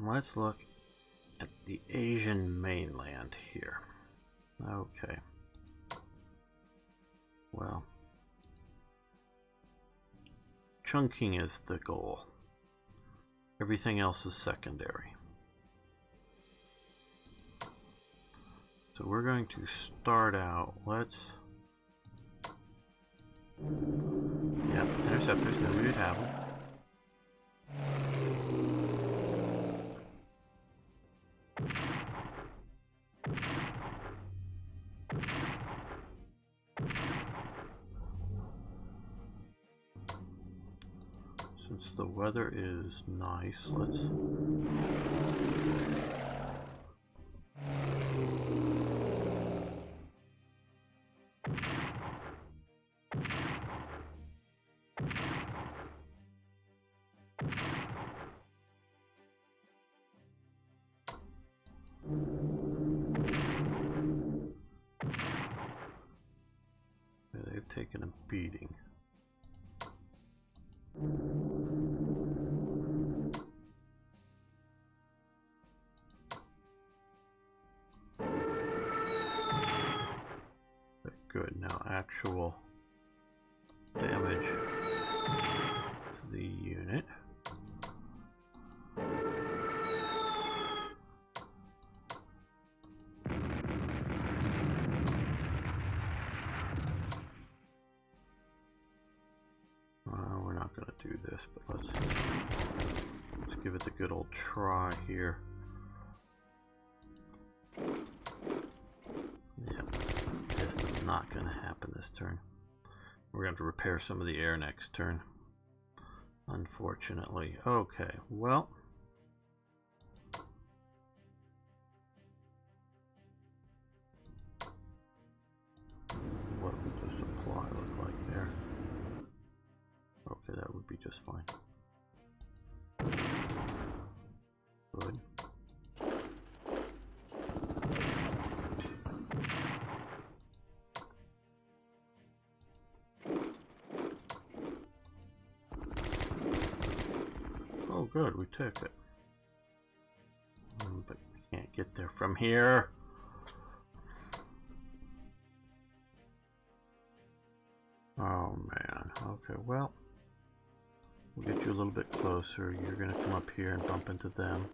Let's look at the Asian mainland here. Okay. Well, chunking is the goal. Everything else is secondary. So we're going to start out, yep, interceptors, knew we would have them. Since the weather is nice, let's they've taken a beating. Good, now actual damage to the unit. We're not going to do this, but let's give it the good old try here. Not going to happen this turn. We're going to have to repair some of the air next turn, unfortunately. Okay, well, what would the supply look like there? Okay, that would be just fine. Good. Oh, good, we took it. But we can't get there from here. Oh, man. Okay, well, we'll get you a little bit closer. You're going to come up here and bump into them.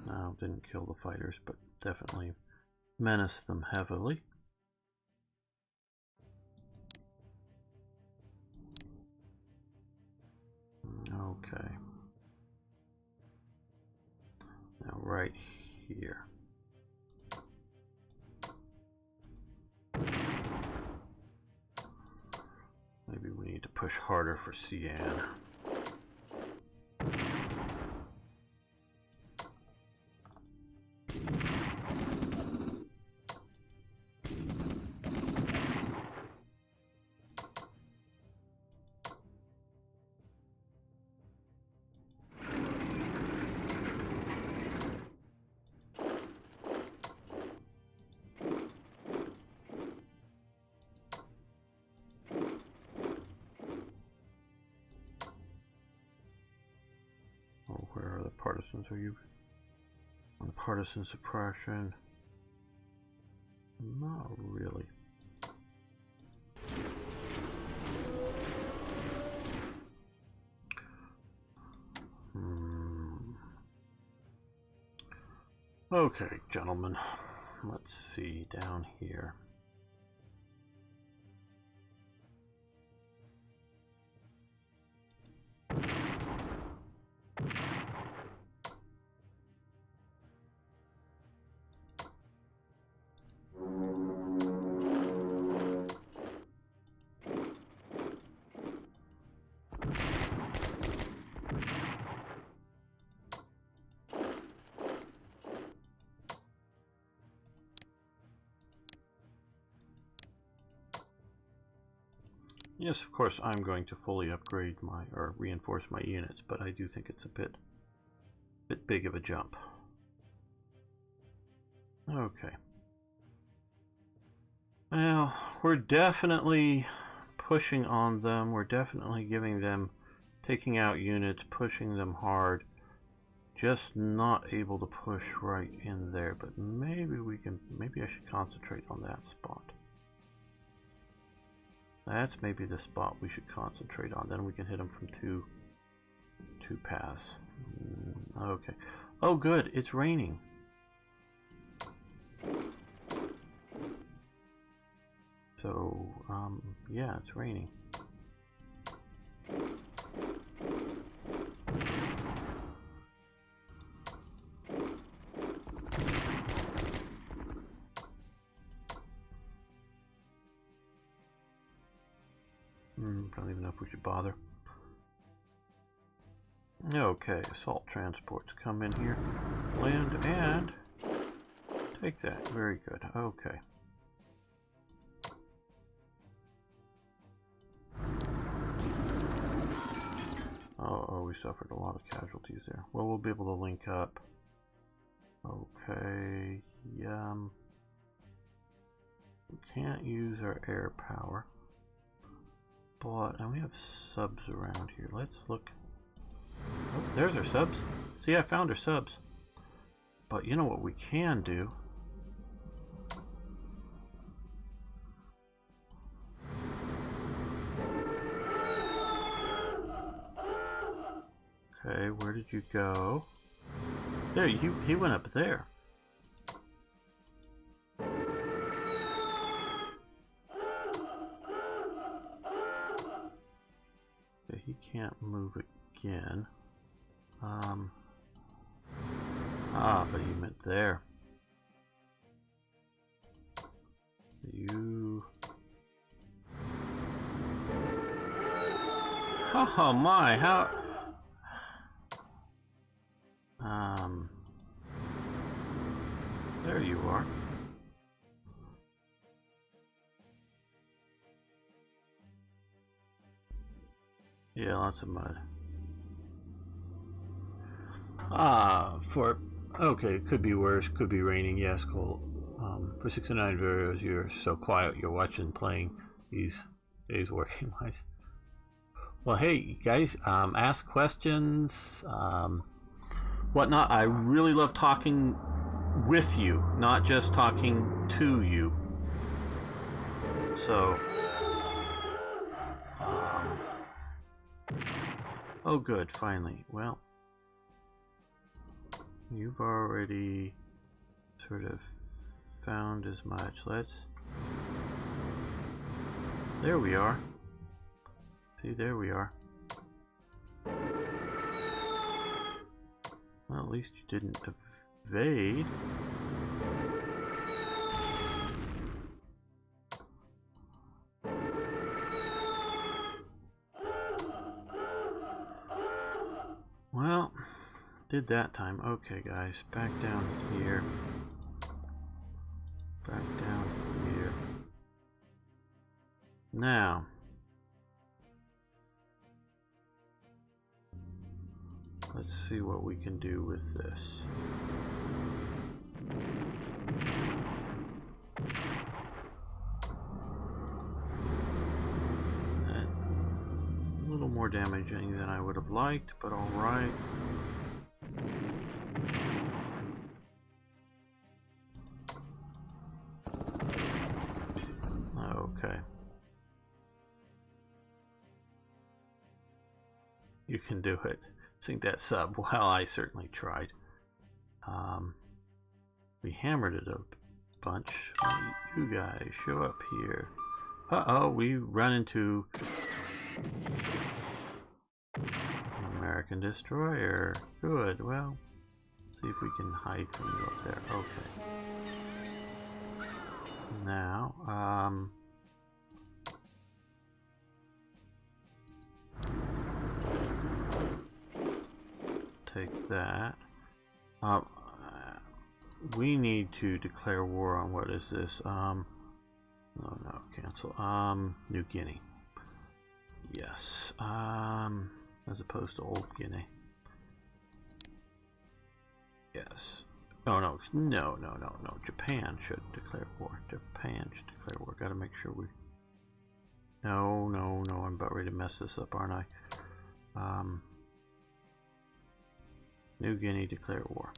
No, didn't kill the fighters, but definitely menaced them heavily. Okay. Now right here. Maybe we need to push harder for Cian. Where are the partisans? Are you on the partisan suppression? Not really. Okay, gentlemen. Let's see down here. Yes, of course, I'm going to fully upgrade my, or reinforce my units, but I do think it's a bit big of a jump. Okay. Well, we're definitely pushing on them. We're definitely giving them, taking out units, pushing them hard. Just not able to push right in there, but maybe we can, maybe I should concentrate on that spot. That's maybe the spot we should concentrate on. Then we can hit them from two paths. Okay. Oh, good. It's raining. So, yeah, it's raining. Don't even know if we should bother. Okay, assault transports come in here, land, and take that. Very good. Okay. Oh, we suffered a lot of casualties there. Well, we'll be able to link up. Okay, yeah. We can't use our air power. But, and we have subs around here. Let's look. Oh, there's our subs. See, I found our subs. But you know what we can do? Okay, where did you go? There, he went up there. Okay, he can't move again. But he meant there. You. Oh my, how? There you are. Yeah, lots of mud. Okay, it could be worse, could be raining, yes, Cole. For 69 videos, you're so quiet, you're watching, playing these days working wise. Well, hey, guys, ask questions, whatnot. I really love talking with you, not just talking to you. So, oh good, finally. Well, you've already sort of found as much. There we are. See, there we are. Well, at least you didn't evade. Well, did that time. Okay, guys, back down here. Back down here. Now, let's see what we can do with this. A little more damaging than I would have liked, but all right. Okay. You can do it. Sink that sub. Well, I certainly tried. We hammered it a bunch. You guys show up here. Uh-oh, we run into an American destroyer. Good. Well, see if we can hide from you up there. Okay. Now, take that. We need to declare war on, what is this? No, cancel. New Guinea. Yes. As opposed to Old Guinea. Yes. No. Japan should declare war. Japan should declare war. Gotta make sure we No, no, no, I'm about ready to mess this up, aren't I? New Guinea declare war.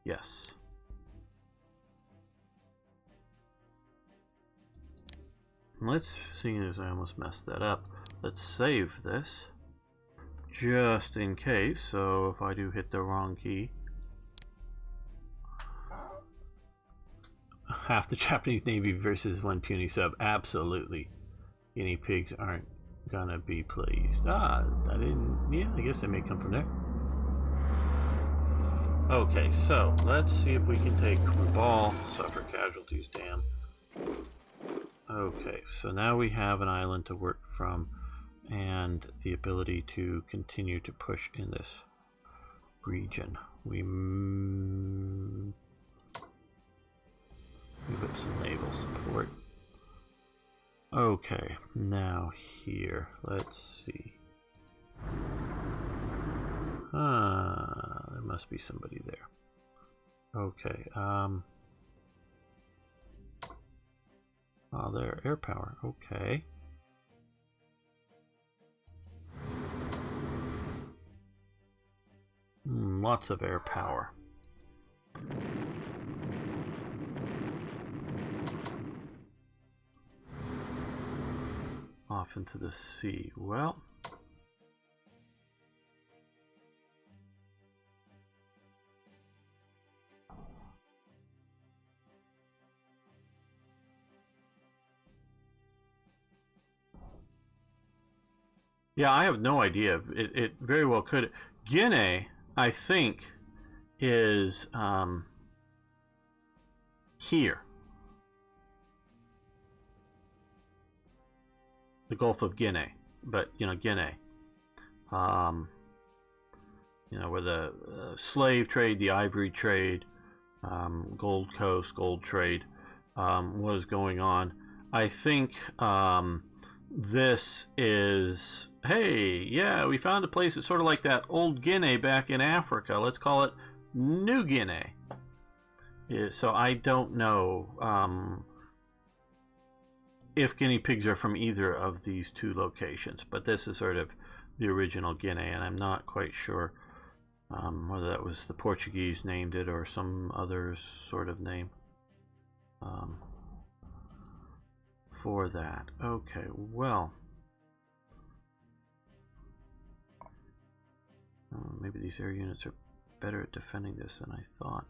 Yes. Let's, seeing as I almost messed that up, let's save this. Just in case, so if I do hit the wrong key. Half the Japanese Navy versus one puny sub. Absolutely. Guinea pigs aren't gonna be pleased. Ah, I didn't. Yeah, I guess they may come from there. Okay, so let's see if we can take Rabaul, suffer casualties, damn. Okay, so now we have an island to work from and the ability to continue to push in this region. We've got some naval support. Okay, now here, let's see. There must be somebody there. Okay, oh, there, air power, okay. Lots of air power. Off into the sea. Well, yeah, I have no idea. It very well could. Guinea, I think, is here. The Gulf of Guinea, but you know, Guinea. You know, where the slave trade, the ivory trade, Gold Coast gold trade was going on. I think this is, hey, yeah, we found a place that's sort of like that old Guinea back in Africa. Let's call it New Guinea. Yeah, so I don't know if guinea pigs are from either of these two locations, but this is sort of the original Guinea, and I'm not quite sure whether that was the Portuguese named it or some other sort of name for that. Okay, well, maybe these air units are better at defending this than I thought.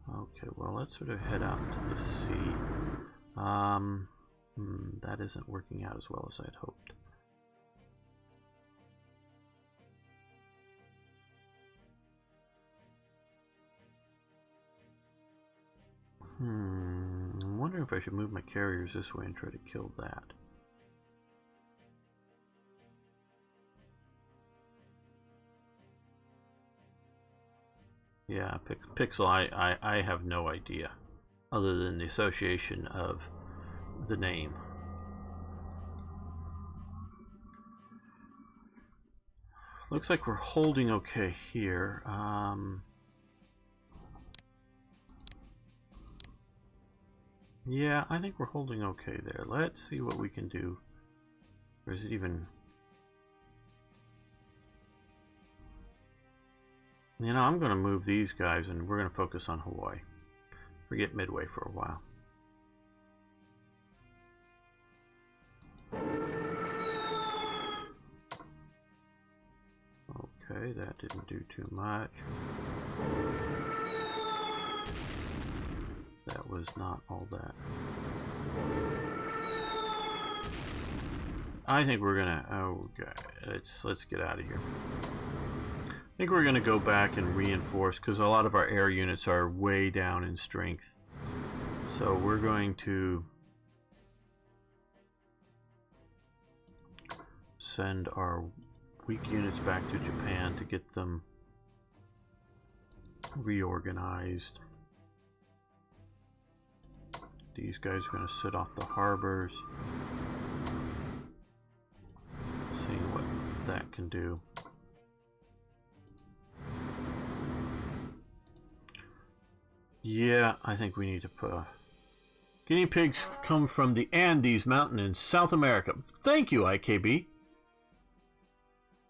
Okay, well, let's sort of head out into the sea. That isn't working out as well as I'd hoped. I'm wondering if I should move my carriers this way and try to kill that. Yeah, Pixel, I have no idea, other than the association of the name. Looks like we're holding okay here. Yeah, I think we're holding okay there. Let's see what we can do. Or is it even... You know, I'm going to move these guys and we're going to focus on Hawaii. Forget Midway for a while. Okay, that didn't do too much. That was not all that. I think we're gonna, okay, let's get out of here. I think we're gonna go back and reinforce because a lot of our air units are way down in strength. So we're going to send our weak units back to Japan to get them reorganized. These guys are going to sit off the harbors. Seeing what that can do. Yeah, I think we need to put Guinea pigs come from the Andes mountain in South America. Thank you, IKB.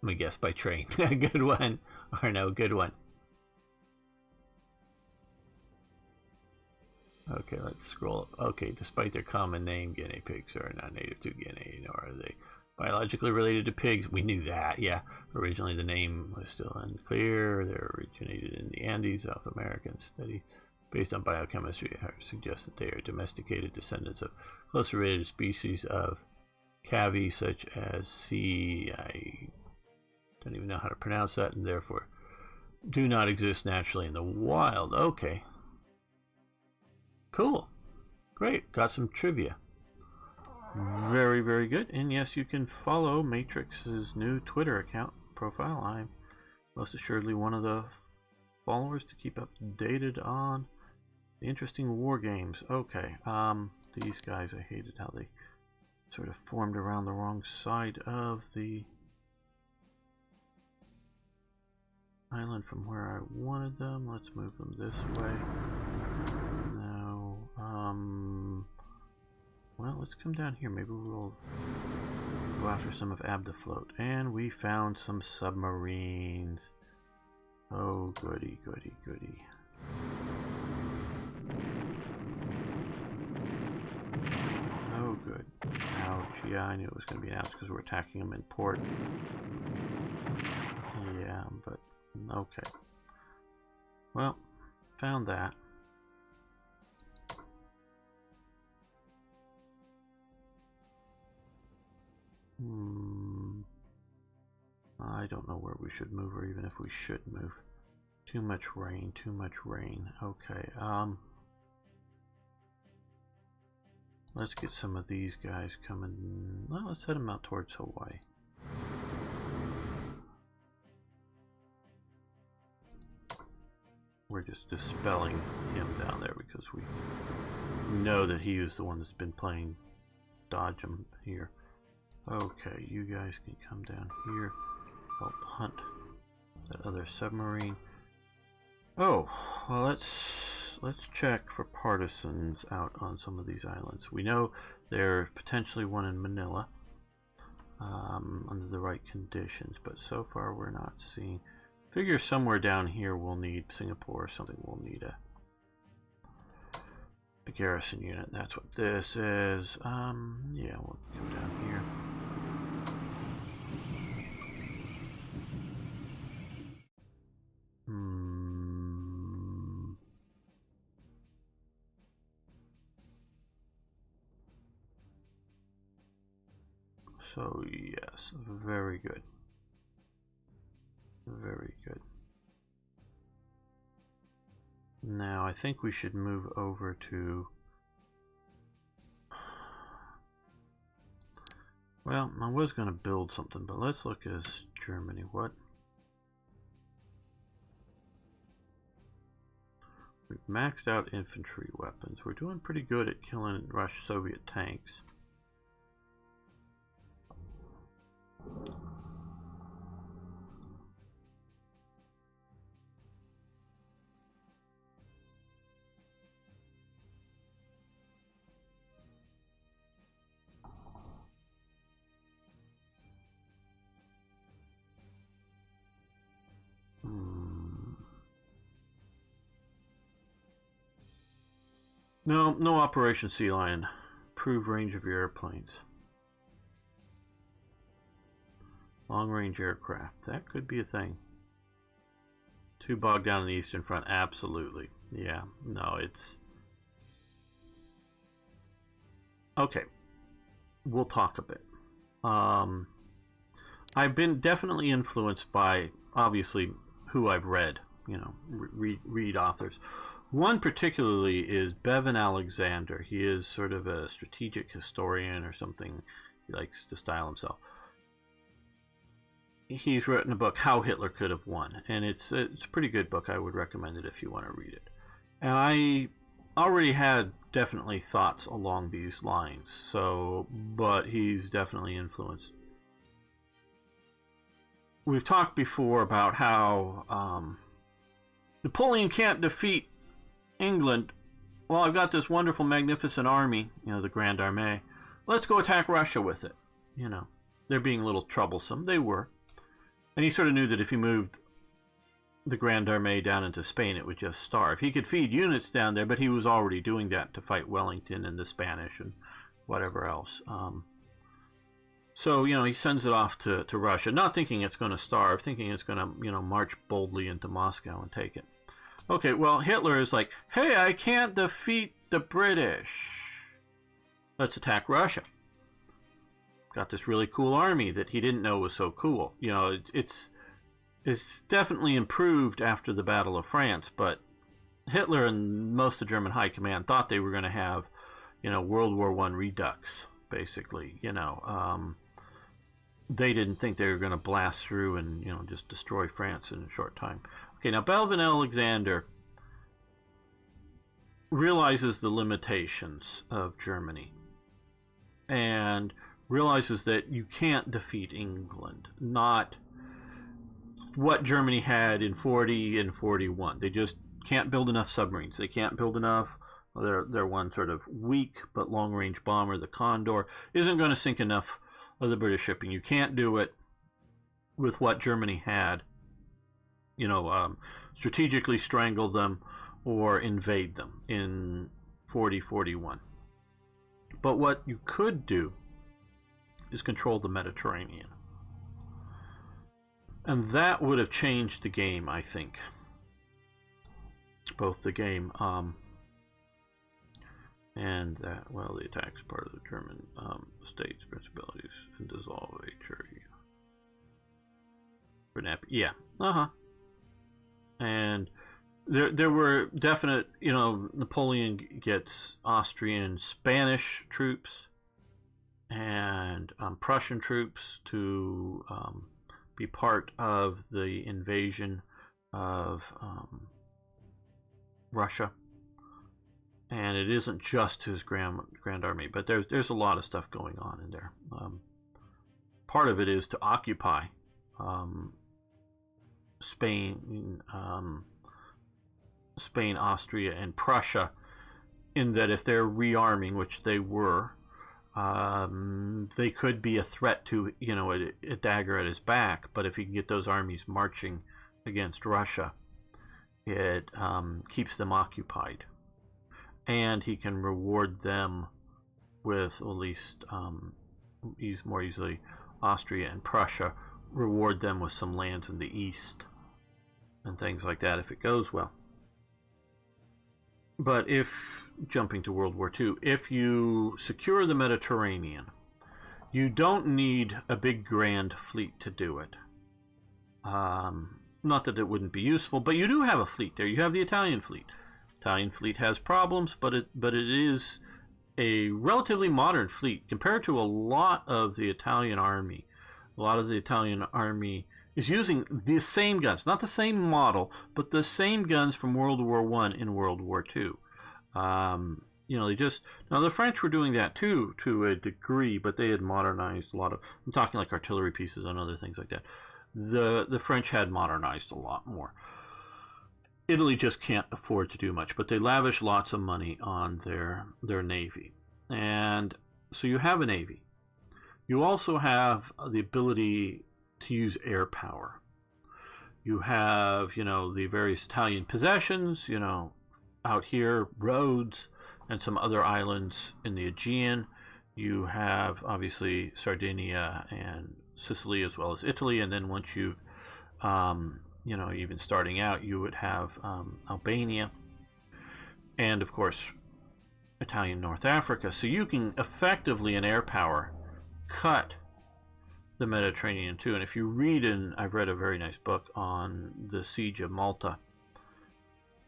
Let me guess, by train. Good one. Arno, good one. Okay, let's scroll. Okay, despite their common name, guinea pigs are not native to Guinea, nor are they biologically related to pigs. We knew that, yeah. Originally, the name was still unclear. They originated in the Andes, South American study based on biochemistry suggests that they are domesticated descendants of closely related species of cavi, such as C. I don't even know how to pronounce that, and therefore do not exist naturally in the wild. Okay. Cool. Great. Got some trivia. Very, very good. And yes, you can follow Matrix's new Twitter account profile. I'm most assuredly one of the followers to keep updated on the interesting war games. Okay. These guys, I hated how they sort of formed around the wrong side of the island from where I wanted them. Let's move them this way. No. Well, let's come down here. Maybe we'll go after some of Abdafloat. And we found some submarines. Oh, goody, goody, goody. Oh, good. Ouch. Yeah, I knew it was going to be an ouch because we're attacking them in port. Yeah, but okay. Well, found that. I don't know where we should move, or even if we should move. Too much rain, too much rain. Okay, let's get some of these guys coming. Well, let's head them out towards Hawaii. We're just dispelling him down there because we know that he is the one that's been playing dodge him here. Okay, you guys can come down here, help hunt that other submarine. Oh, well, let's check for partisans out on some of these islands. We know there's potentially one in Manila under the right conditions, but so far we're not seeing. Figure somewhere down here we'll need Singapore or something. We'll need a garrison unit. That's what this is. Yeah, we'll come down here. So yes, very good. Very good. Now I think we should move over to, well, I was going to build something, but let's look as Germany. What? We've maxed out infantry weapons. We're doing pretty good at killing Russian Soviet tanks. No Operation Sea Lion. Improve range of your airplanes. Long-range aircraft. That could be a thing. Too bogged down in the Eastern Front. Absolutely. Yeah. No, it's... Okay. We'll talk a bit. I've been definitely influenced by, obviously, who I've read. You know, read authors. One particularly is Bevan Alexander. He is sort of a strategic historian or something. He likes to style himself. He's written a book, How Hitler Could Have Won, and it's a pretty good book. I would recommend it if you want to read it. And I already had definitely thoughts along these lines, so, but he's definitely influenced. We've talked before about how Napoleon can't defeat England well, I've got this wonderful, magnificent army, you know, the Grand Armée. Let's go attack Russia with it. You know, they're being a little troublesome. They were. And he sort of knew that if he moved the Grand Armée down into Spain, it would just starve. He could feed units down there, but he was already doing that to fight Wellington and the Spanish and whatever else. So, you know, he sends it off to Russia, not thinking it's going to starve, thinking it's going to, you know, march boldly into Moscow and take it. Okay, well, Hitler is like, hey, I can't defeat the British. Let's attack Russia. Got this really cool army that he didn't know was so cool. You know, it's definitely improved after the Battle of France, but Hitler and most of German high command thought they were going to have, you know, World War I redux, basically. You know, they didn't think they were going to blast through and, you know, just destroy France in a short time. Okay, now Belvin Alexander realizes the limitations of Germany and realizes that you can't defeat England, not what Germany had in 40 and 41. They just can't build enough submarines. They can't build enough. Their one sort of weak but long-range bomber, the Condor, isn't going to sink enough of the British shipping. You can't do it with what Germany had. You know, strategically strangle them or invade them in 40-41. But what you could do is control the Mediterranean. And that would have changed the game, I think. Both the game and that, well, the attack's part of the German states, principalities, and dissolve yeah, and there were definite, you know, Napoleon gets Austrian, Spanish troops and Prussian troops to be part of the invasion of Russia. And it isn't just his Grand Army, but there's a lot of stuff going on in there. Part of it is to occupy Spain, Austria, and Prussia, in that if they're rearming, which they were, they could be a threat to, you know, a dagger at his back. But if he can get those armies marching against Russia, it keeps them occupied. And he can reward them with, at least more easily, Austria and Prussia, reward them with some lands in the east and things like that if it goes well. But if, jumping to World War II, if you secure the Mediterranean, you don't need a big grand fleet to do it. Not that it wouldn't be useful, but you do have a fleet there. You have the Italian fleet. Italian fleet has problems, but it is a relatively modern fleet compared to a lot of the Italian army. A lot of the Italian army is using the same guns, not the same model, but the same guns from World War I in World War II. You know, now the French were doing that too, to a degree, but they had modernized a lot of, I'm talking like artillery pieces and other things like that. The French had modernized a lot more. Italy just can't afford to do much, but they lavish lots of money on their navy. And so you have a navy. You also have the ability to use air power. You have, you know, the various Italian possessions, you know, out here, Rhodes and some other islands in the Aegean. You have, obviously, Sardinia and Sicily, as well as Italy. And then once you've, you know, even starting out, you would have Albania. And, of course, Italian North Africa. So you can effectively, in air power, cut the Mediterranean too. And if you read, and I've read a very nice book on the siege of Malta,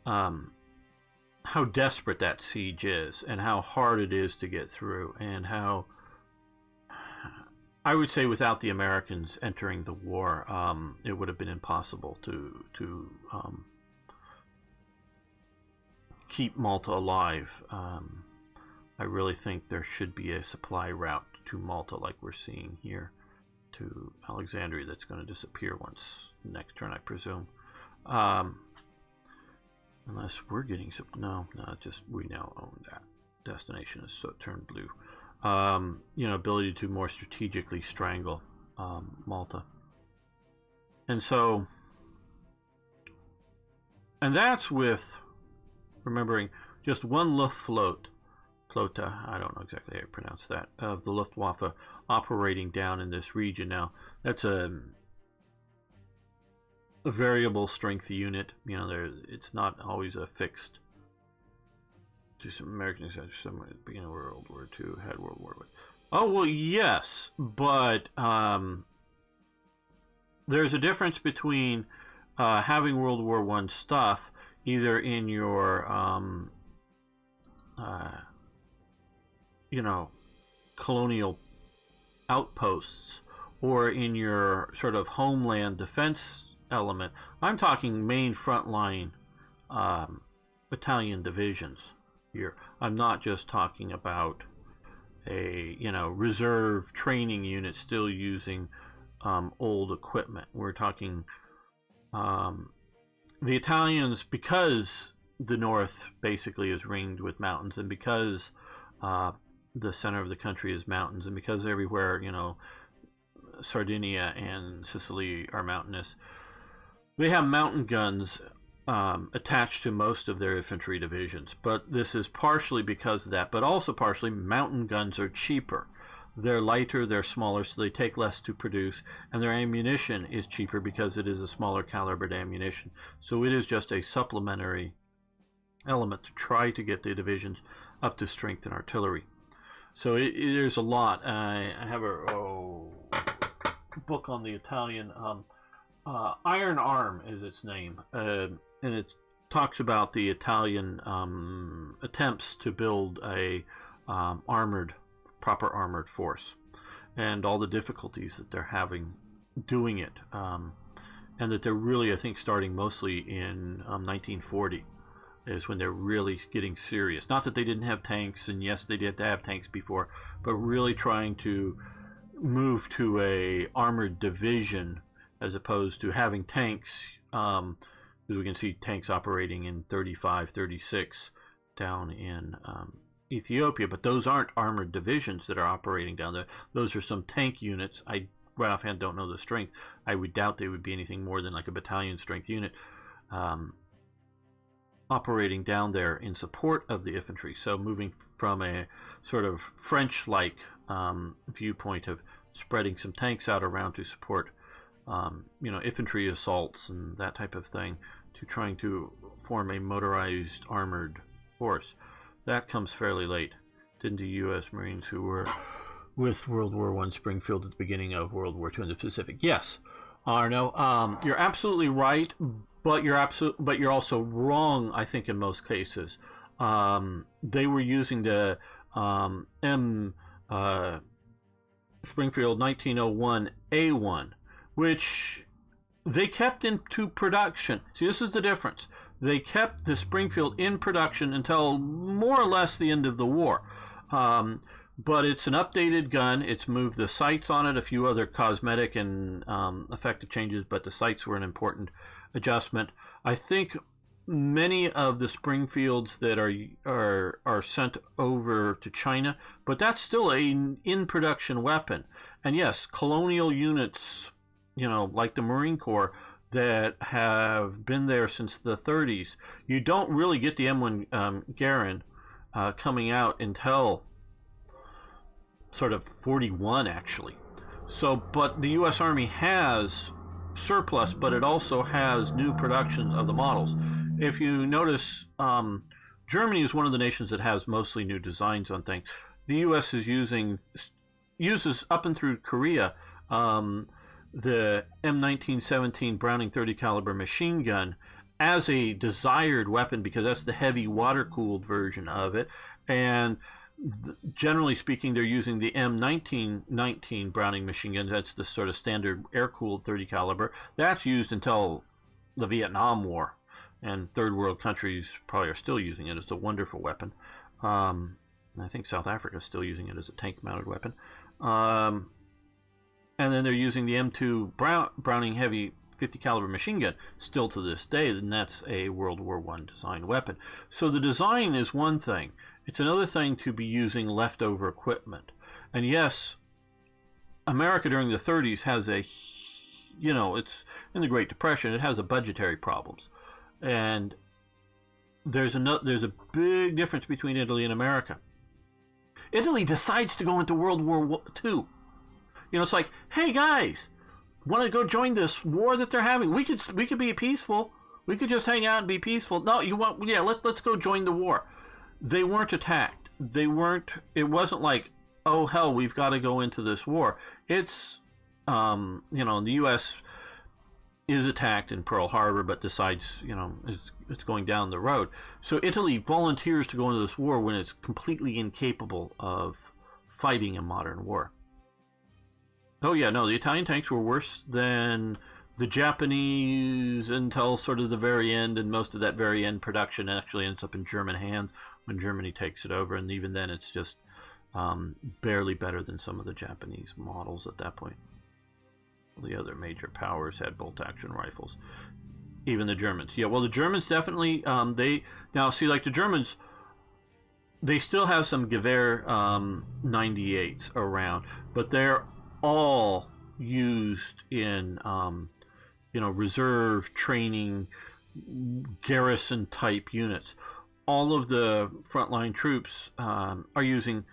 how desperate that siege is and how hard it is to get through, and how, I would say, without the Americans entering the war, it would have been impossible to keep Malta alive. I really think there should be a supply route to Malta, like we're seeing here, to Alexandria, that's going to disappear once next turn, I presume. Unless we're getting some... No, just we now own that. Destination is so turned blue. You know, ability to more strategically strangle Malta. And so... And that's with, remembering, just one Luftflotte, I don't know exactly how you pronounce that, of the Luftwaffe operating down in this region. Now, that's a variable strength unit. You know, it's not always a fixed. Do some American exaggeration somewhere at the beginning of World War II, had World War I. Oh, well, yes, but there's a difference between having World War I stuff either in your you know, colonial outposts or in your sort of homeland defense element. I'm talking main frontline battalion divisions here. I'm not just talking about a, you know, reserve training unit still using old equipment. We're talking the Italians, because the north basically is ringed with mountains, and because the center of the country is mountains, and because everywhere, you know, Sardinia and Sicily are mountainous, they have mountain guns attached to most of their infantry divisions. But this is partially because of that, but also partially mountain guns are cheaper. They're lighter, they're smaller, so they take less to produce, and their ammunition is cheaper because it is a smaller calibered ammunition. So it is just a supplementary element to try to get the divisions up to strength in artillery. So there's a lot. I have a book on the Italian. Iron Arm is its name, and it talks about the Italian attempts to build a proper armored force, and all the difficulties that they're having doing it, and that they're really, I think, starting mostly in 1940. Is when they're really getting serious. Not that they didn't have tanks, and yes, they did have tanks before, but really trying to move to a armored division as opposed to having tanks, because we can see tanks operating in 35, 36 down in Ethiopia, but those aren't armored divisions that are operating down there. Those are some tank units. I right offhand don't know the strength. I would doubt they would be anything more than like a battalion strength unit. Operating down there in support of the infantry. So moving from a sort of French-like viewpoint of spreading some tanks out around to support you know, infantry assaults and that type of thing, to trying to form a motorized armored force. That comes fairly late. Didn't the U.S. Marines who were with World War I Springfield at the beginning of World War II in the Pacific? Yes, Arno, you're absolutely right. But you're also wrong, I think, in most cases. They were using the Springfield 1901 A1, which they kept into production. See, this is the difference. They kept the Springfield in production until more or less the end of the war. But it's an updated gun. It's moved the sights on it, a few other cosmetic and effective changes, but the sights were an important adjustment. I think many of the Springfields that are sent over to China, but that's still an in production weapon. And yes, colonial units, you know, like the Marine Corps that have been there since the 30s, you don't really get the M1 Garand coming out until sort of 41 actually. So, but the U.S. Army has surplus, but it also has new productions of the models. If you notice, Germany is one of the nations that has mostly new designs on things. The U.S. uses up and through Korea the M1917 Browning 30 caliber machine gun as a desired weapon because that's the heavy water-cooled version of it, and generally speaking, they're using the M1919 Browning machine guns. That's the sort of standard air-cooled 30 caliber. That's used until the Vietnam War, and third world countries probably are still using it. It's a wonderful weapon. I think South Africa is still using it as a tank-mounted weapon. And then they're using the M2 Browning Heavy 50 caliber machine gun still to this day, then that's a World War I design weapon. So the design is one thing. It's another thing to be using leftover equipment. And yes, America during the 30s has a, it's in the Great Depression, it has a budgetary problems. And there's a big difference between Italy and America. Italy decides to go into World War II. It's like, hey guys, want to go join this war that they're having? We could be peaceful. We could just hang out and be peaceful. No, let's go join the war. They weren't attacked. It wasn't like, oh hell, we've got to go into this war. It's, the U.S. is attacked in Pearl Harbor, but decides, it's going down the road. So Italy volunteers to go into this war when it's completely incapable of fighting a modern war. Oh yeah, no, the Italian tanks were worse than the Japanese until sort of the very end, and most of that very end production actually ends up in German hands when Germany takes it over, and even then it's just barely better than some of the Japanese models at that point. The other major powers had bolt-action rifles. Even the Germans. Yeah, well, the Germans definitely, the Germans, they still have some Gewehr 98s around, but they're all used in, reserve training, garrison type units. All of the frontline troops are using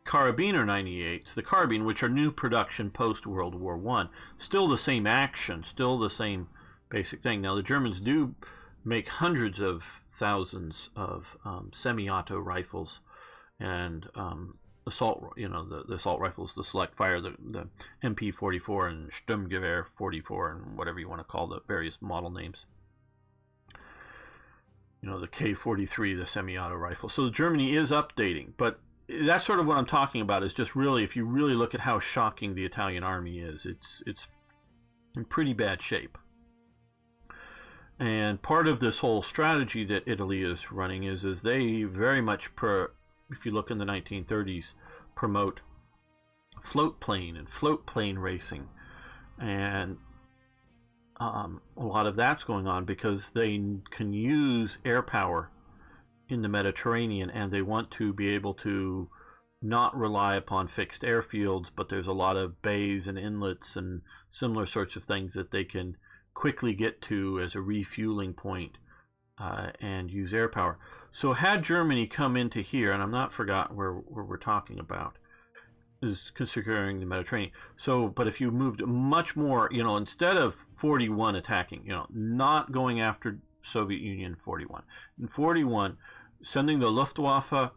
carabiner 98s, the carbine, which are new production post World War I. Still the same action, still the same basic thing. Now the Germans do make hundreds of thousands of semi-auto rifles and assault, the assault rifles, the select fire, the MP-44 and Sturmgewehr 44 and whatever you want to call the various model names. The K-43, the semi-auto rifle. So Germany is updating, but that's sort of what I'm talking about, is just really, if you really look at how shocking the Italian army is, it's in pretty bad shape. And part of this whole strategy that Italy is running is they very much, if you look in the 1930s, promote float plane racing. And a lot of that's going on because they can use air power in the Mediterranean, and they want to be able to not rely upon fixed airfields, but there's a lot of bays and inlets and similar sorts of things that they can quickly get to as a refueling point and use air power. So had Germany come into here, and I'm not forgotten where we're talking about, is considering the Mediterranean. So, but if you moved much more, instead of 41 attacking, not going after Soviet Union 41. In 41, sending the Luftwaffe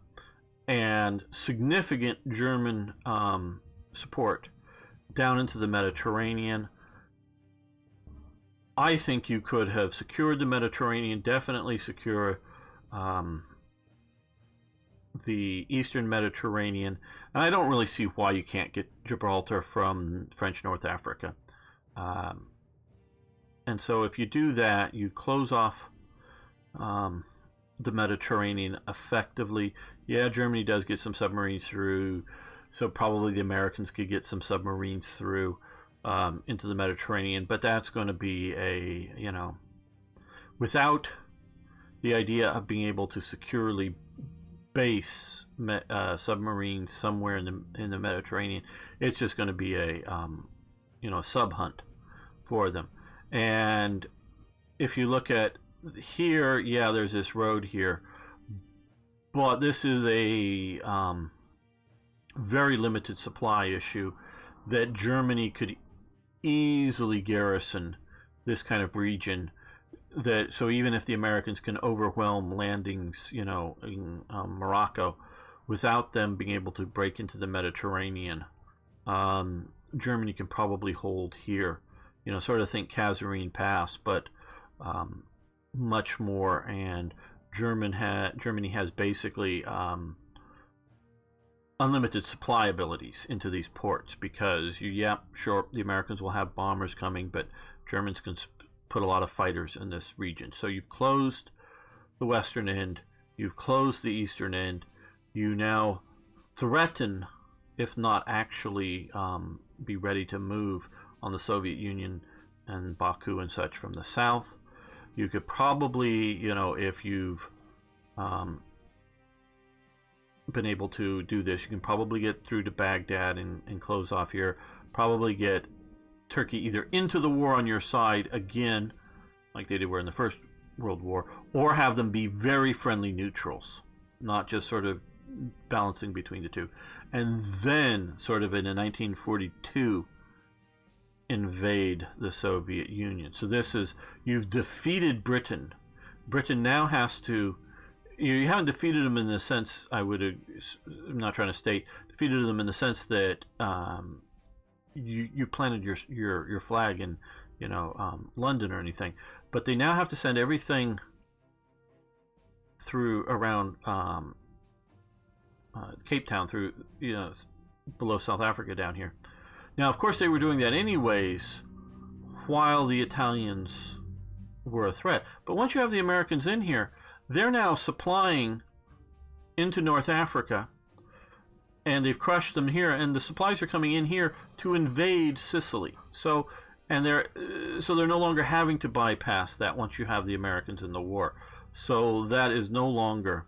and significant German support down into the Mediterranean, I think you could have secured the Mediterranean, definitely secure the Eastern Mediterranean, and I don't really see why you can't get Gibraltar from French North Africa. And so if you do that, you close off the Mediterranean effectively. Yeah, Germany does get some submarines through, so probably the Americans could get some submarines through into the Mediterranean, but that's going to be without the idea of being able to securely base submarines somewhere in the Mediterranean, it's just going to be a sub hunt for them. And if you look at here, yeah, there's this road here, but this is a very limited supply issue that Germany could easily garrison this kind of region. So even if the Americans can overwhelm landings, in Morocco, without them being able to break into the Mediterranean, Germany can probably hold here. Sort of think Kasserine Pass, but much more. And Germany has basically unlimited supply abilities into these ports, because the Americans will have bombers coming, but Germans can put a lot of fighters in this region. So you've closed the western end, you've closed the eastern end, you now threaten, if not actually be ready to move on the Soviet Union and Baku and such from the south. You could probably, you know, if you've been able to do this, you can probably get through to Baghdad and close off here. Probably get Turkey either into the war on your side again, like they did were in the First World War, or have them be very friendly neutrals, not just sort of balancing between the two. And then, sort of in 1942, invade the Soviet Union. So this is, you've defeated Britain. Britain now has to, you haven't defeated them in the sense, I'm not trying to state, defeated them in the sense that you planted your flag in, you know, London or anything, but they now have to send everything through around Cape Town, through, you know, below South Africa down here. Now, of course, they were doing that anyways while the Italians were a threat. But once you have the Americans in here, they're now supplying into North Africa, and they've crushed them here, and the supplies are coming in here to invade Sicily. So they're no longer having to bypass that once you have the Americans in the war. So that is no longer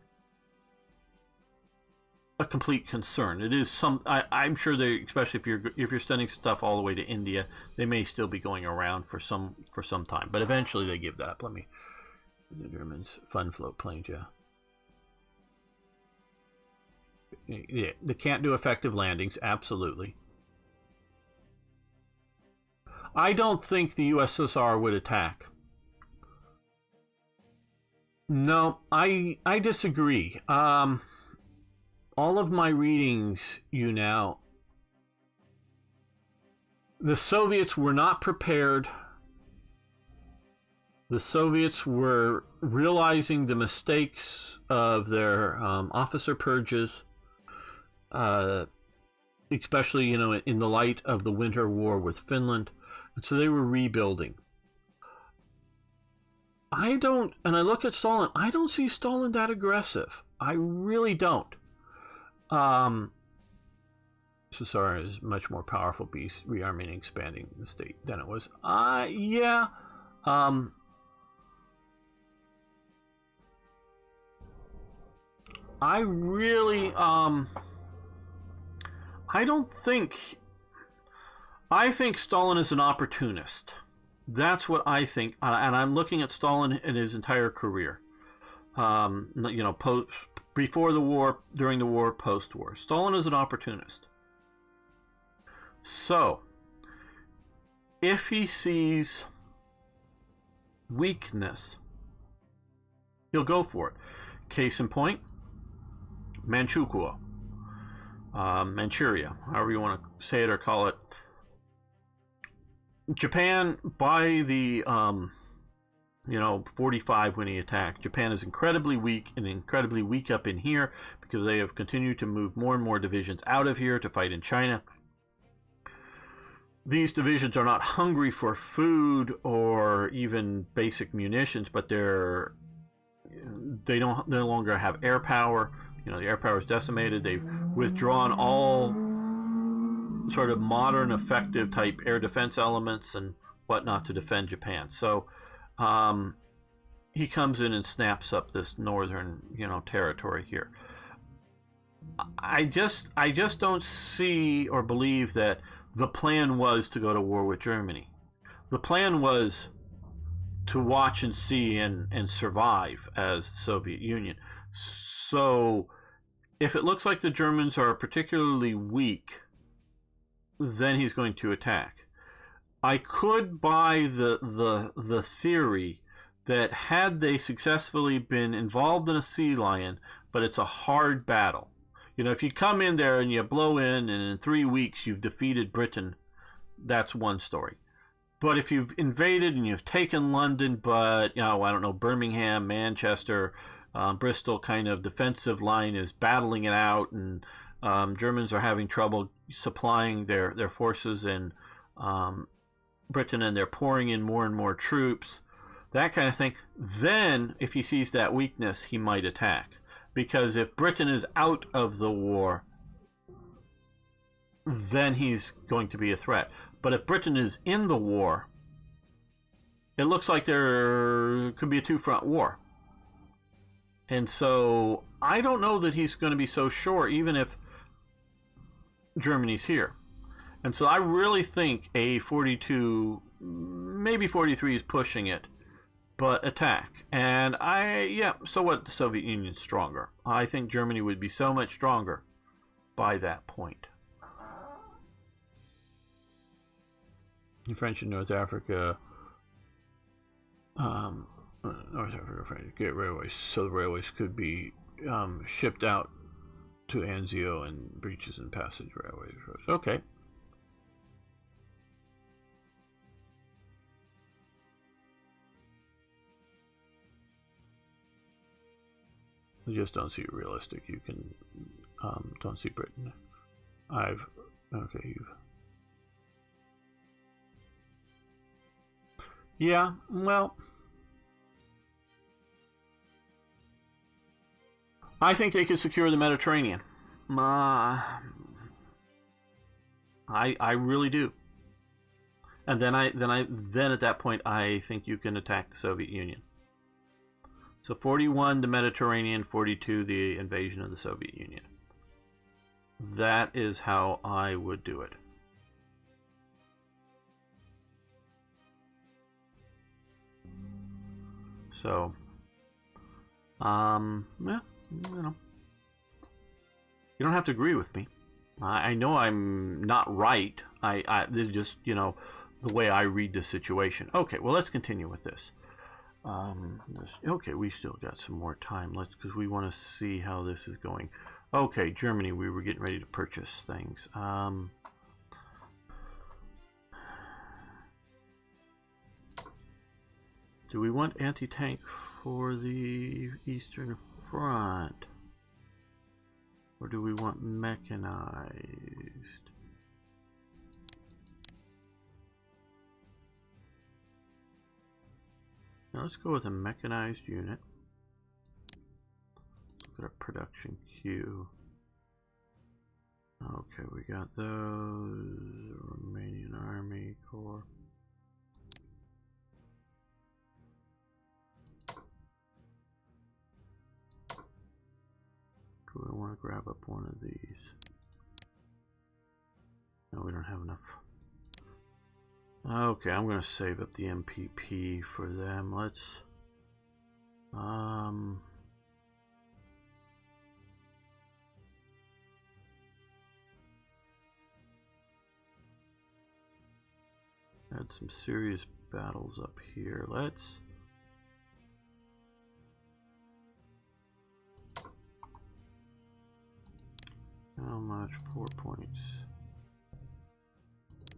a complete concern. It is some. I'm sure they, especially if you're sending stuff all the way to India, they may still be going around for some time. But eventually they give that up. Let me. The Germans fun float planes, yeah. Yeah, they can't do effective landings. Absolutely. I don't think the USSR would attack. No, I disagree. All of my readings, the Soviets were not prepared. The Soviets were realizing the mistakes of their officer purges, especially, you know, in the light of the Winter War with Finland, and so they were rebuilding. And I look at Stalin, I don't see Stalin that aggressive. I really don't. Cesar is a much more powerful beast, rearming and expanding the state than it was. Yeah. I really, I think Stalin is an opportunist. That's what I think, and I'm looking at Stalin in his entire career. You know, before the war, during the war, post-war. Stalin is an opportunist. So, if he sees weakness, he'll go for it. Case in point, Manchukuo. Manchuria, however you want to say it or call it. Japan, by the 45 when he attacked, Japan is incredibly weak up in here because they have continued to move more and more divisions out of here to fight in China. These divisions are not hungry for food or even basic munitions, but they no longer have air power. You know, the air power is decimated. They've withdrawn all sort of modern, effective type air defense elements and whatnot to defend Japan. So he comes in and snaps up this northern, territory here. I just don't see or believe that the plan was to go to war with Germany. The plan was to watch and see and survive as the Soviet Union. So if it looks like the Germans are particularly weak, then he's going to attack. I could buy the theory that had they successfully been involved in a sea lion, but it's a hard battle. If you come in there and you blow in and in 3 weeks you've defeated Britain, that's one story. But if you've invaded and you've taken London, but, Birmingham, Manchester, Bristol kind of defensive line is battling it out, and Germans are having trouble supplying their forces in Britain, and they're pouring in more and more troops, that kind of thing, then if he sees that weakness, he might attack. Because if Britain is out of the war, then he's going to be a threat. But if Britain is in the war, it looks like there could be a two-front war. And so I don't know that he's going to be so sure, even if Germany's here. And so I really think a 42, maybe 43 is pushing it, but attack. And so what? The Soviet Union's stronger. I think Germany would be so much stronger by that point. The French in North Africa, French get railways, so the railways could be shipped out to Anzio and breaches and passage railways. Okay. I just don't see it realistic. You can don't see Britain. Yeah, well, I think they could secure the Mediterranean. I really do. And then at that point I think you can attack the Soviet Union. So 41 the Mediterranean, 42 the invasion of the Soviet Union. That is how I would do it. So yeah, you know, you don't have to agree with me. I know I'm not right. This is just, you know, the way I read the situation. Okay, well, let's continue with this. Okay, we still got some more time. Because we want to see how this is going. Okay, Germany, we were getting ready to purchase things. Do we want anti-tank for the Eastern Front? Or do we want mechanized? Now let's go with a mechanized unit. Let's look at our production queue. Okay, we got those. Romanian Army Corps. Do I want to grab up one of these? No, we don't have enough. Okay, I'm going to save up the MPP for them. Let's had some serious battles up here. Let's how much? 4 points.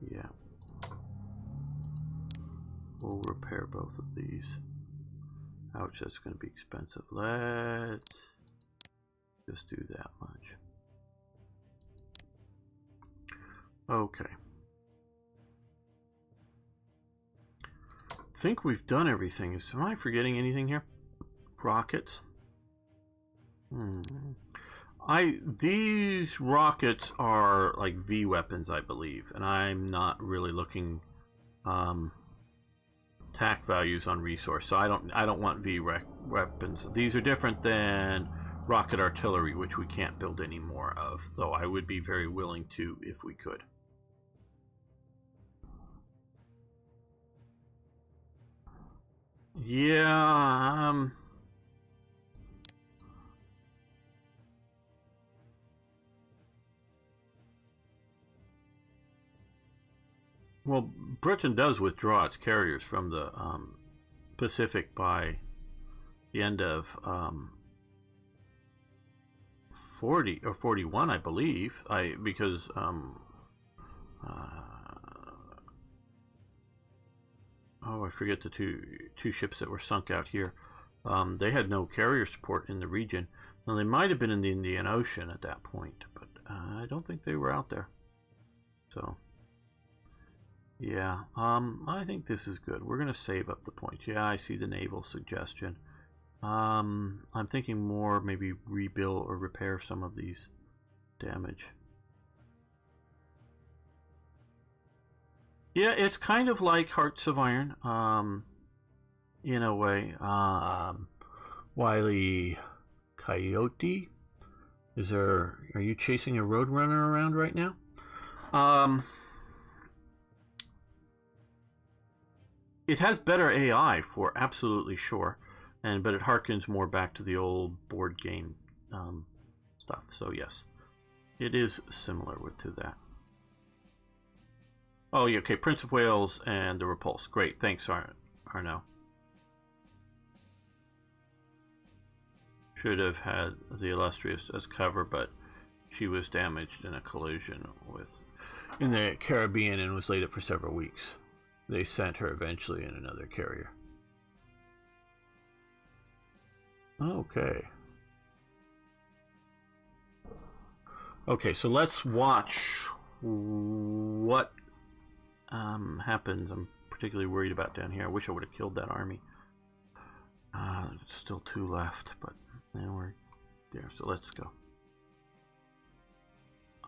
Yeah. We'll repair both of these. Ouch, that's going to be expensive. Let's just do that much. Okay. I think we've done everything. Am I forgetting anything here? Rockets. These rockets are like V weapons, I believe, and I'm not really looking attack values on resource, so I don't want V weapons. These are different than rocket artillery, which we can't build any more of, though I would be very willing to if we could. Yeah, well, Britain does withdraw its carriers from the Pacific by the end of 40 or 41, I believe. Because oh, I forget the two ships that were sunk out here. They had no carrier support in the region. Now, they might have been in the Indian Ocean at that point, but I don't think they were out there. So yeah, I think this is good. We're going to save up the points. Yeah, I see the naval suggestion. I'm thinking more maybe rebuild or repair some of these damage. Yeah, it's kind of like Hearts of Iron. in a way. Wily Coyote, are you chasing a roadrunner around right now? It has better AI for absolutely sure, but it harkens more back to the old board game stuff. So yes, it is similar to that. Oh, yeah, okay. Prince of Wales and the Repulse. Great, thanks, Arno. Should have had the Illustrious as cover, but she was damaged in a collision in the Caribbean and was laid up for several weeks. They sent her eventually in another carrier. Okay. Okay, so let's watch what happens. I'm particularly worried about down here. I wish I would have killed that army. Still 2 left, but now we're there. So let's go.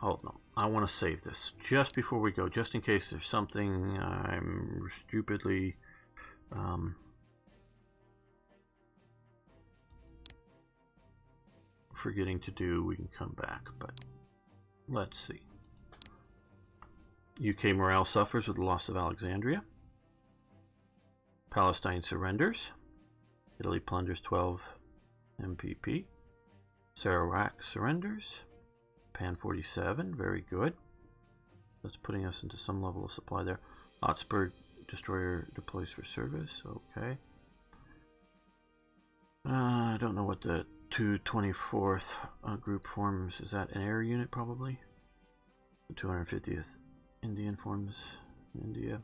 Oh no, I want to save this just before we go, just in case there's something I'm stupidly forgetting to do. We can come back, but let's see. UK morale suffers with the loss of Alexandria. Palestine surrenders. Italy plunders 12 MPP. Sarawak surrenders. Pan 47, very good. That's putting us into some level of supply there. Hotspur destroyer deploys for service. Okay. I don't know what the 224th group forms. Is that an air unit probably? The 250th Indian forms India.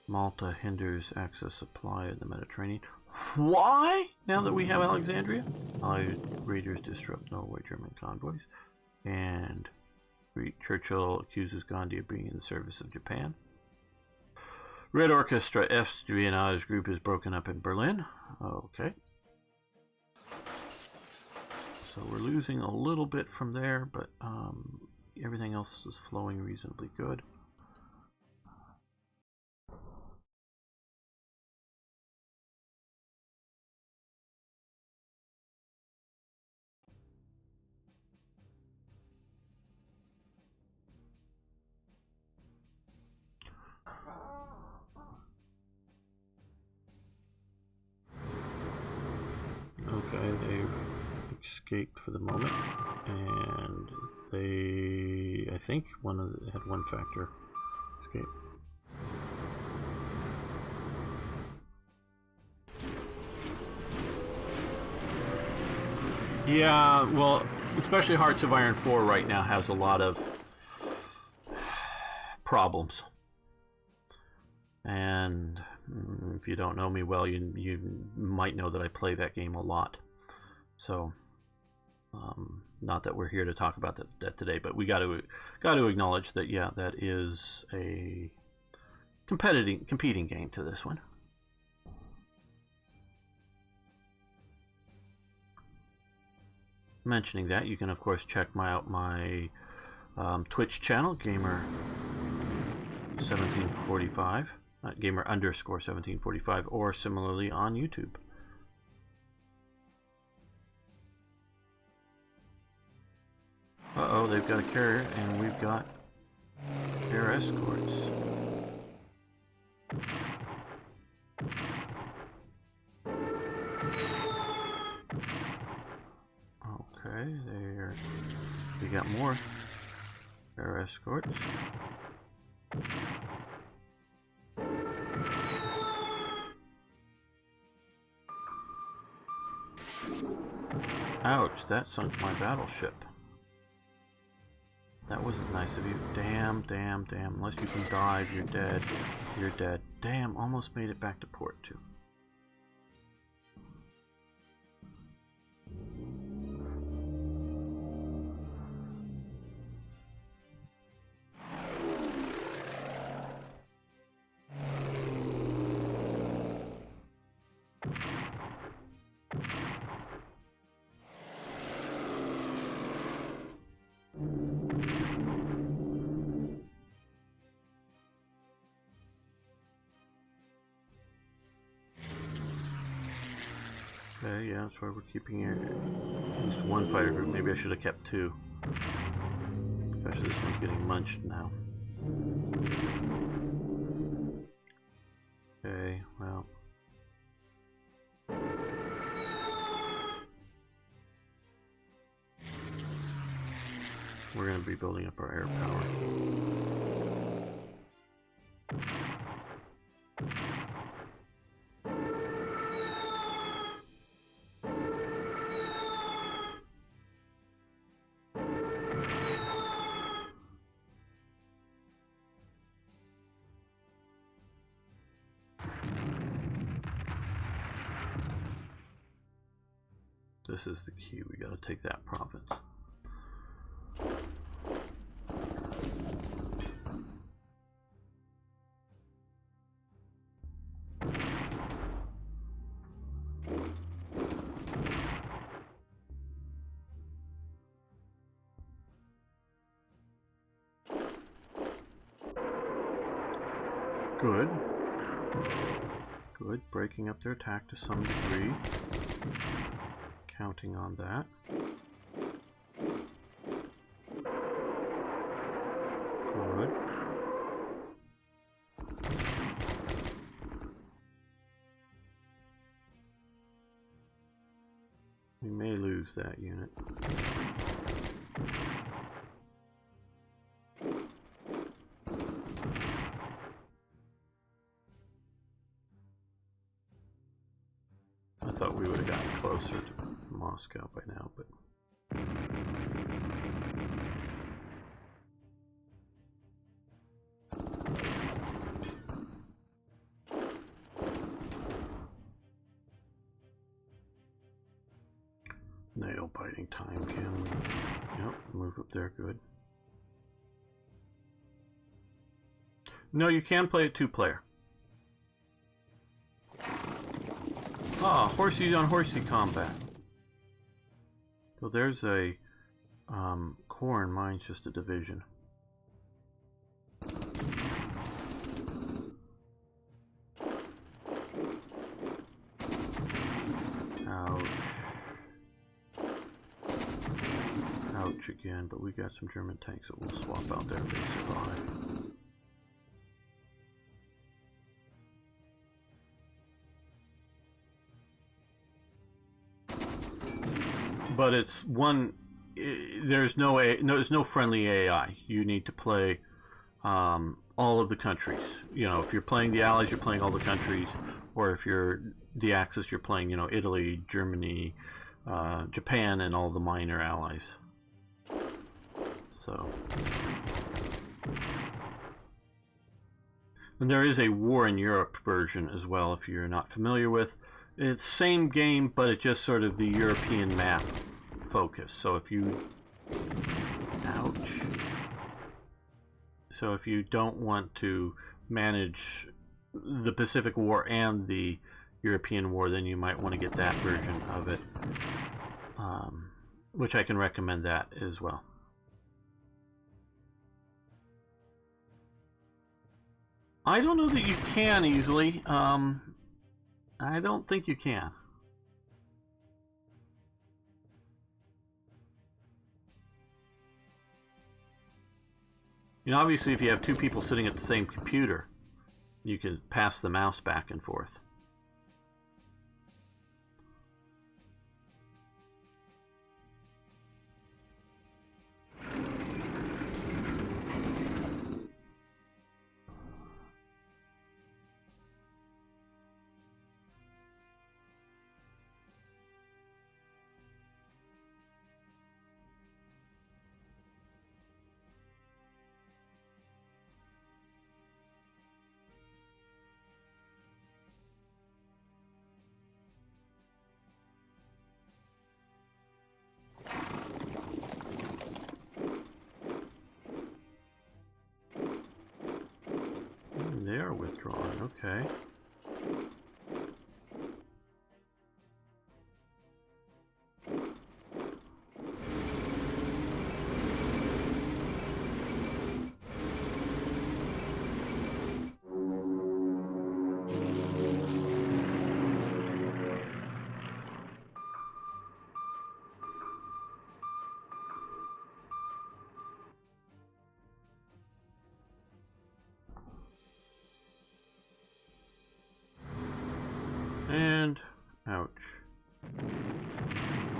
Malta hinders access supply in the Mediterranean. Why? Now that we have Alexandria? Allied raiders disrupt Norway German convoys. And Churchill accuses Gandhi of being in the service of Japan. Red Orchestra espionage group is broken up in Berlin. Okay. So we're losing a little bit from there, but everything else is flowing reasonably good. Okay, they've escaped for the moment, and I think had one factor escape. Yeah, well, especially Hearts of Iron 4 right now has a lot of problems. And if you don't know me well, you might know that I play that game a lot. So, not that we're here to talk about that today, but we got to acknowledge that, yeah, that is a competing game to this one. Mentioning that, you can of course check out my Twitch channel, Gamer 1745. Gamer _ 1745, or similarly on YouTube. Uh-oh, they've got a carrier, and we've got air escorts. Okay, they got more air escorts. Ouch, that sunk my battleship. That wasn't nice of you. Damn. Unless you can dive, you're dead. You're dead. Damn, almost made it back to port, too. yeah, that's why we're keeping at least one fighter group. Maybe I should have kept two. Especially this one's getting munched now. Okay, well. We're going to be building up our air power. This is the key. We got to take that province. Good. Good. Breaking up their attack to some degree. Counting on that. Good. We may lose that unit. I thought we would have gotten closer to Moscow by now, but nail biting time, can we? Yep, move up there, good. No, you can play it two-player. Ah, horsey on horsey combat. So there's a core and mine's just a division. Ouch. Ouch again, but we got some German tanks that we'll swap out there if they survive. But it's one. There's no friendly AI. You need to play all of the countries. You know, if you're playing the Allies, you're playing all the countries, or if you're the Axis, you're playing, you know, Italy, Germany, Japan, and all the minor allies. So, and there is a War in Europe version as well. If you're not familiar with. It's same game, but it's just sort of the European map focus. So if you... Ouch. So if you don't want to manage the Pacific War and the European War, then you might want to get that version of it. Which I can recommend that as well. I don't know that you can easily. I don't think you can. You know, obviously if you have two people sitting at the same computer, you can pass the mouse back and forth. They are withdrawing, okay.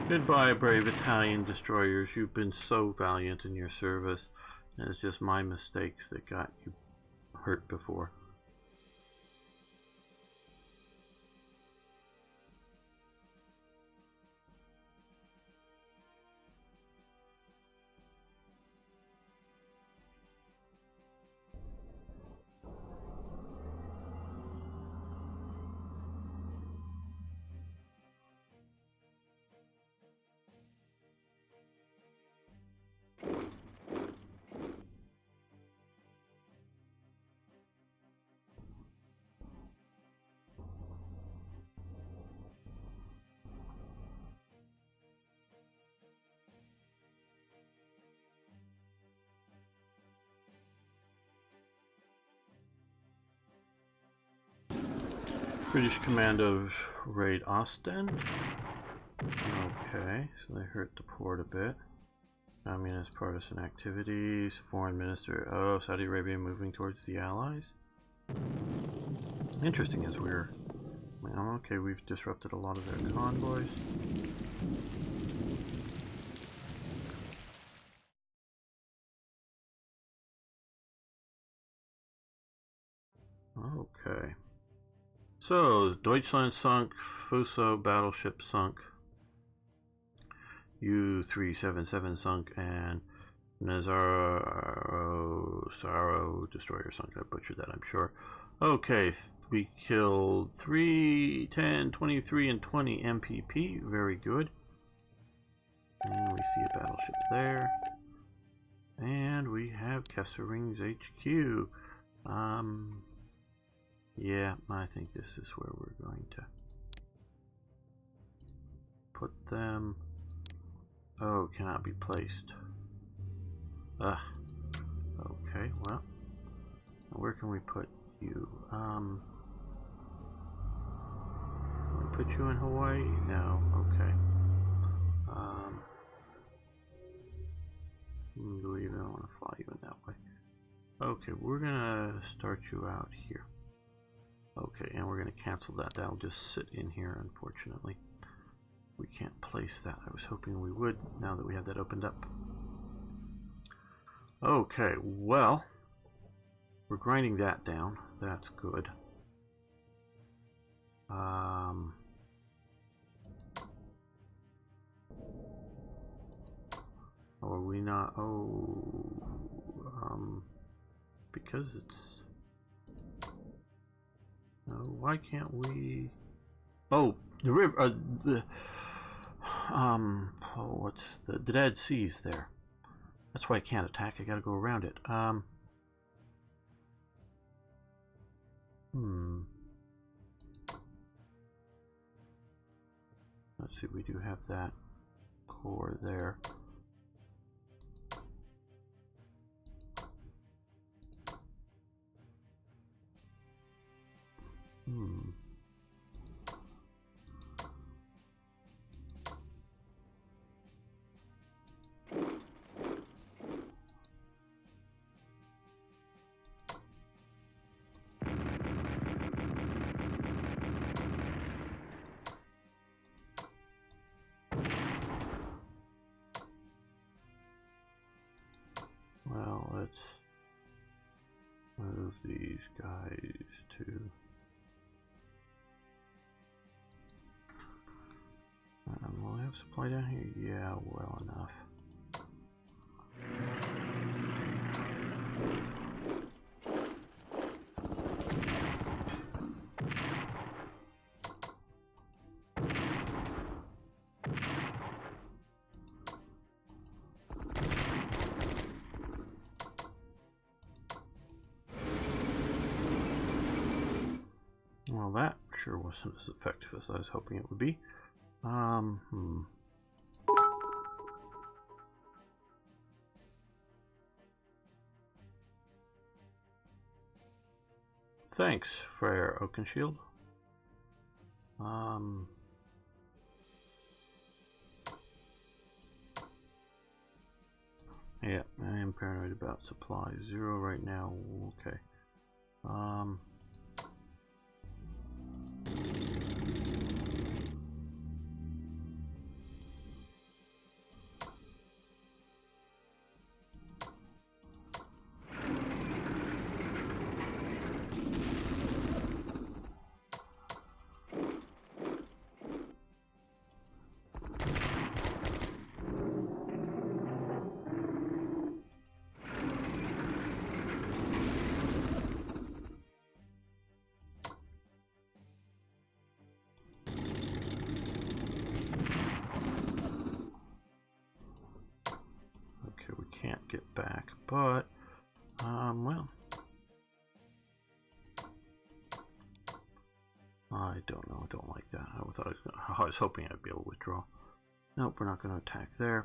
Goodbye, brave Italian destroyers. You've been so valiant in your service. And it's just my mistakes that got you hurt before. British commandos raid Ostend. Okay, so they hurt the port a bit. Communist partisan activities. Foreign minister. Oh, Saudi Arabia moving towards the Allies. Interesting as we're... Well, okay, we've disrupted a lot of their convoys. Okay. So, Deutschland sunk, Fuso battleship sunk, U-377 sunk, and Saro destroyer sunk. I butchered that, I'm sure. Okay, we killed 3, 10, 23, and 20 MPP. Very good. And we see a battleship there. And we have Kesselring's HQ. Yeah, I think this is where we're going to put them. Oh, cannot be placed. Okay, well, where can we put you? Can we put you in Hawaii? No, okay. Do we even want to fly you in that way? Okay, we're gonna start you out here. Okay, and we're going to cancel that. That'll just sit in here, unfortunately. We can't place that. I was hoping we would, now that we have that opened up. Okay, well, we're grinding that down. That's good. Are we not? Because it's... why can't we? Oh, the river. What's the Dead Sea's there? That's why I can't attack. I gotta go around it. Let's see. We do have that core there. Well, let's move these guys to... will I have supply down here? Yeah, well enough. Well, that sure wasn't as effective as I was hoping it would be. Thanks, Frere Oakenshield. Yeah, I am paranoid about supply. 0 right now. Okay. back, but well, I don't know. I don't like that. I was hoping I'd be able to withdraw. Nope, we're not going to attack there.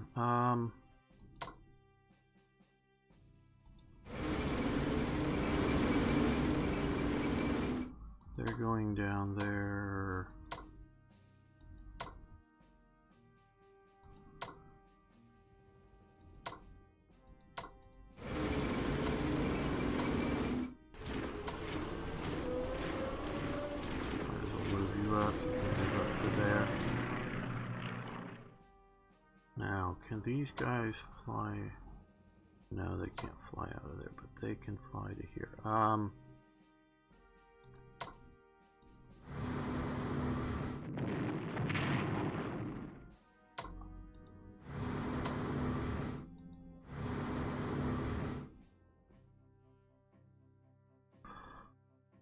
They're going down there. Now, can these guys fly? No, they can't fly out of there, but they can fly to here.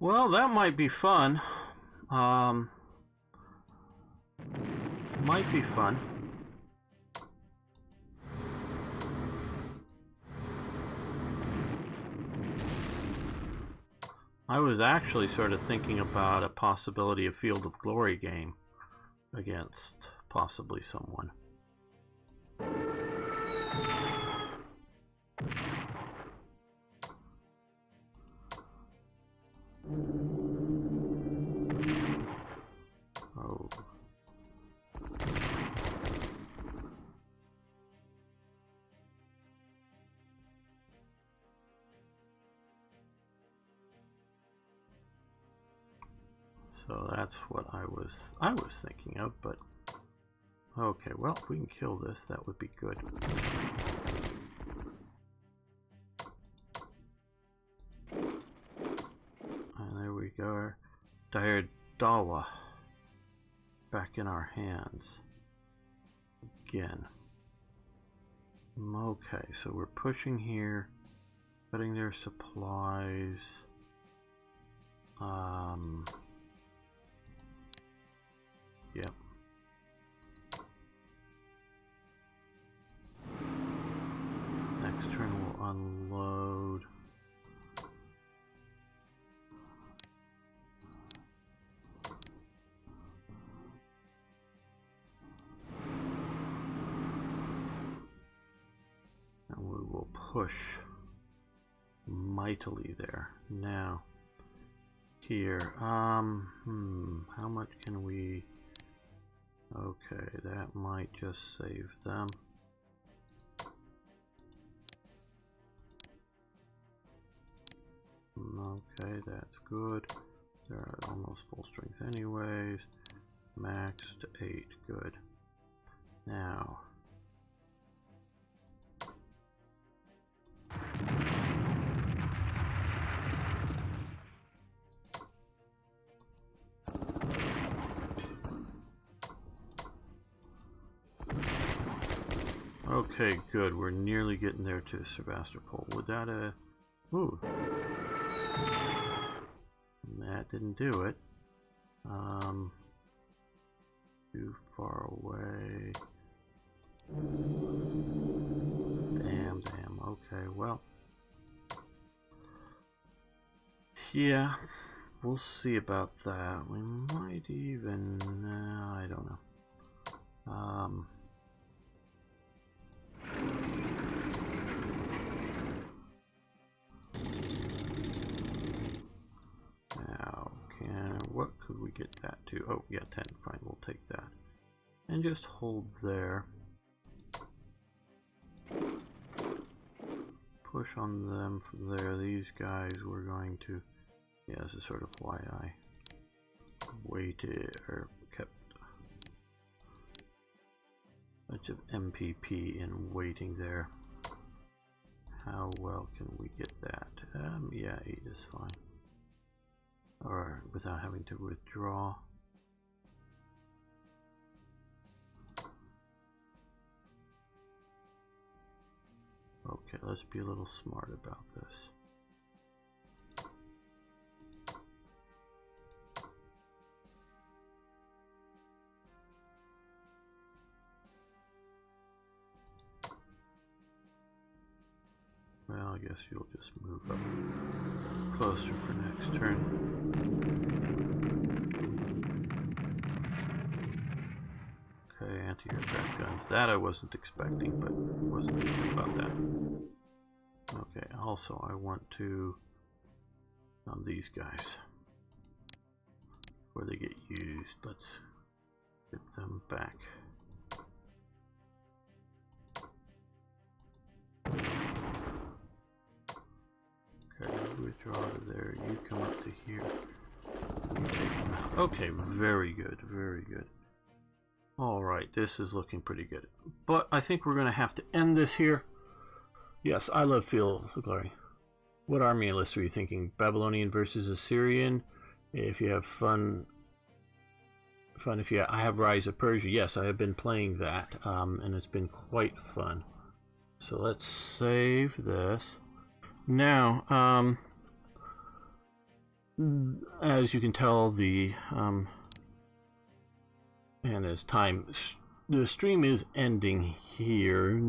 Well, that might be fun. Might be fun. I was actually sort of thinking about a possibility of Field of Glory game against possibly someone. Oh. So that's what I was thinking of, but okay, well, if we can kill this, that would be good. And there we go. Dire Dawa back in our hands again. Okay, so we're pushing here, cutting their supplies. Yep. Next turn we'll unload. And we will push mightily there. Now, here, how much can we... Okay, that might just save them. Okay, that's good. They're at almost full strength anyways. Max to 8, good. Now, okay, good. We're nearly getting there to Sebastopol. Would that ooh. That didn't do it. Too far away. Damn. Okay, well. Yeah, we'll see about that. We might even... I don't know. Now, what could we get that to? Oh, yeah, 10. Fine, we'll take that. And just hold there. Push on them from there. These guys we're going to... Yeah, this is sort of why I waited, or kept a bunch of MPP in waiting there. How well can we get that? Yeah, 8 is fine. Or without having to withdraw. Okay, let's be a little smart about this. I guess you'll just move up closer for next turn. Okay, anti-aircraft guns. That I wasn't expecting, but wasn't thinking about that. Okay, also I want to on these guys before they get used. Let's get them back. Okay, you withdraw to there. You come up to here. You take them out. Okay, very good, very good. All right, this is looking pretty good. But I think we're going to have to end this here. Yes, I love Field of Glory. What army list are you thinking? Babylonian versus Assyrian? If you have fun if you I have Rise of Persia. Yes, I have been playing that, and it's been quite fun. So let's save this. Now, as you can tell, and as time, the stream is ending here.